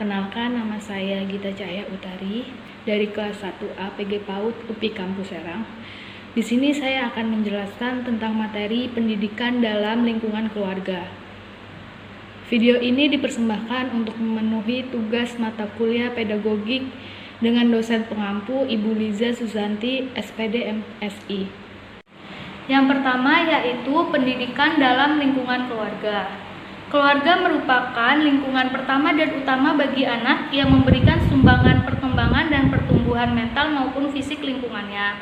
Perkenalkan, nama saya Gita Cahya Utari dari kelas 1A PG PAUD UPI Kampus Serang. Di sini saya akan menjelaskan tentang materi pendidikan dalam lingkungan keluarga. Video ini dipersembahkan untuk memenuhi tugas mata kuliah pedagogik dengan dosen pengampu Ibu Liza Susanti, SPD MSI. Yang pertama yaitu pendidikan dalam lingkungan keluarga. Keluarga merupakan lingkungan pertama dan utama bagi anak yang memberikan sumbangan perkembangan dan pertumbuhan mental maupun fisik lingkungannya.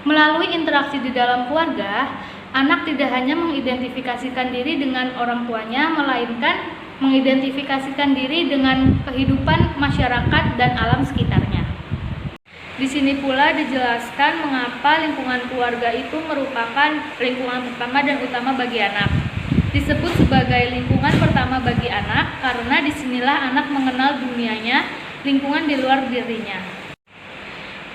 Melalui interaksi di dalam keluarga, anak tidak hanya mengidentifikasikan diri dengan orang tuanya, melainkan mengidentifikasikan diri dengan kehidupan masyarakat dan alam sekitarnya. Di sini pula dijelaskan mengapa lingkungan keluarga itu merupakan lingkungan pertama dan utama bagi anak. Disebut sebagai lingkungan pertama bagi anak karena disinilah anak mengenal dunianya, lingkungan di luar dirinya.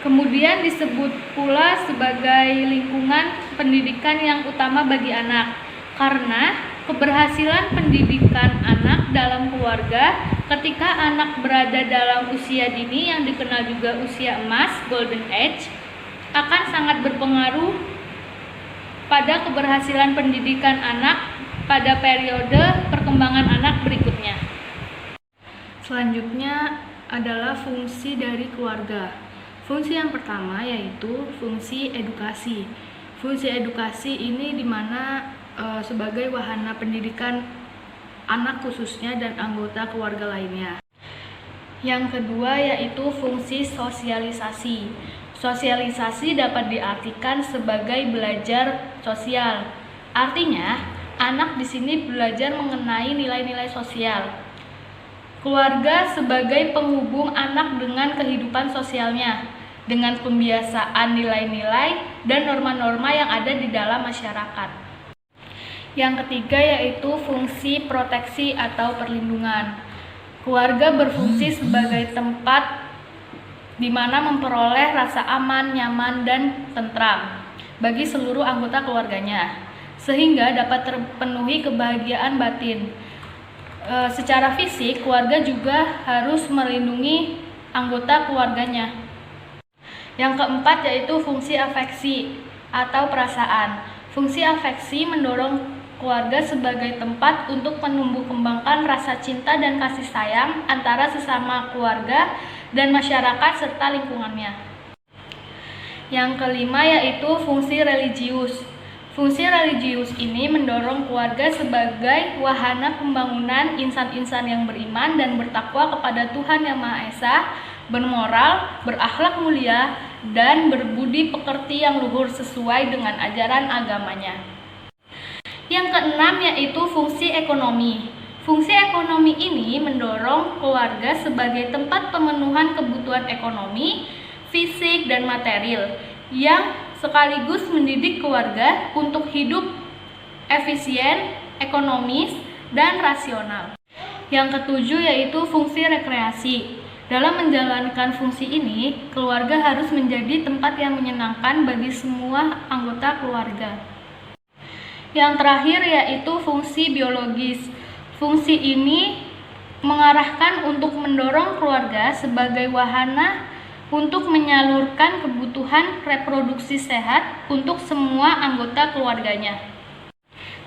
Kemudian disebut pula sebagai lingkungan pendidikan yang utama bagi anak karena keberhasilan pendidikan anak dalam keluarga ketika anak berada dalam usia dini yang dikenal juga usia emas, golden age, akan sangat berpengaruh pada keberhasilan pendidikan anak pada periode perkembangan anak berikutnya. Selanjutnya adalah fungsi dari keluarga. Fungsi yang pertama yaitu fungsi edukasi. Fungsi edukasi ini dimana sebagai wahana pendidikan anak khususnya dan anggota keluarga lainnya. Yang kedua yaitu fungsi sosialisasi. Sosialisasi dapat diartikan sebagai belajar sosial. Artinya, anak di sini belajar mengenai nilai-nilai sosial. Keluarga sebagai penghubung anak dengan kehidupan sosialnya, dengan pembiasaan nilai-nilai dan norma-norma yang ada di dalam masyarakat. Yang ketiga yaitu fungsi proteksi atau perlindungan. Keluarga berfungsi sebagai tempat di mana memperoleh rasa aman, nyaman, dan tentram bagi seluruh anggota keluarganya, sehingga dapat terpenuhi kebahagiaan batin. Secara fisik, keluarga juga harus melindungi anggota keluarganya. Yang keempat yaitu fungsi afeksi atau perasaan. Fungsi afeksi mendorong keluarga sebagai tempat untuk menumbuh kembangkan rasa cinta dan kasih sayang antara sesama keluarga dan masyarakat serta lingkungannya. Yang kelima yaitu fungsi religius. Fungsi religius ini mendorong keluarga sebagai wahana pembangunan insan-insan yang beriman dan bertakwa kepada Tuhan Yang Maha Esa, bermoral, berakhlak mulia, dan berbudi pekerti yang luhur sesuai dengan ajaran agamanya. Yang keenam yaitu fungsi ekonomi. Fungsi ekonomi ini mendorong keluarga sebagai tempat pemenuhan kebutuhan ekonomi, fisik, dan material yang sekaligus mendidik keluarga untuk hidup efisien, ekonomis, dan rasional. Yang ketujuh yaitu fungsi rekreasi. Dalam menjalankan fungsi ini, keluarga harus menjadi tempat yang menyenangkan bagi semua anggota keluarga. Yang terakhir yaitu fungsi biologis. Fungsi ini mengarahkan untuk mendorong keluarga sebagai wahana untuk menyalurkan kebutuhan reproduksi sehat untuk semua anggota keluarganya.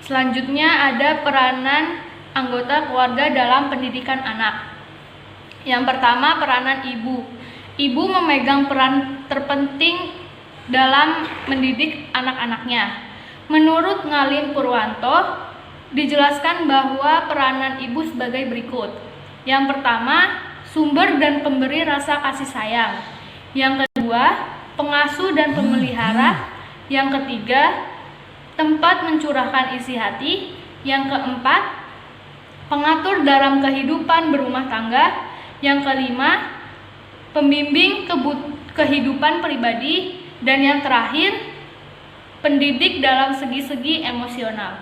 Selanjutnya ada peranan anggota keluarga dalam pendidikan anak. Yang pertama, peranan ibu. Ibu memegang peran terpenting dalam mendidik anak-anaknya. Menurut Ngalim Purwanto, dijelaskan bahwa peranan ibu sebagai berikut. Yang pertama, sumber dan pemberi rasa kasih sayang. Yang kedua, pengasuh dan pemelihara. Yang ketiga, tempat mencurahkan isi hati. Yang keempat, pengatur dalam kehidupan berumah tangga. Yang kelima, pembimbing kehidupan pribadi. Dan yang terakhir, pendidik dalam segi-segi emosional.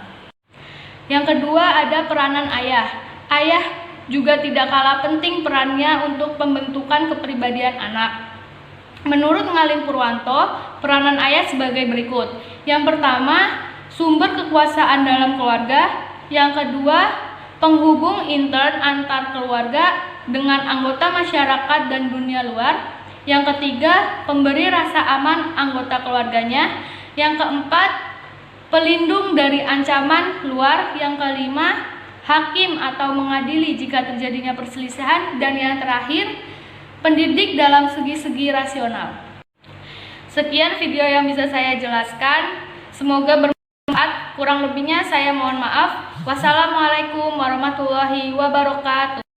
Yang kedua ada peranan ayah. Ayah juga tidak kalah penting perannya untuk pembentukan kepribadian anak. Menurut Ngalim Purwanto, peranan ayah sebagai berikut. Yang pertama, sumber kekuasaan dalam keluarga. Yang kedua, penghubung intern antar keluarga. dengan anggota masyarakat dan dunia luar. Yang ketiga, pemberi rasa aman anggota keluarganya. Yang keempat, pelindung dari ancaman luar. Yang kelima, hakim atau mengadili jika terjadinya perselisihan. Dan yang terakhir, pendidik dalam segi-segi rasional. Sekian video yang bisa saya jelaskan. Semoga bermanfaat. Kurang lebihnya saya mohon maaf. Wassalamualaikum warahmatullahi wabarakatuh.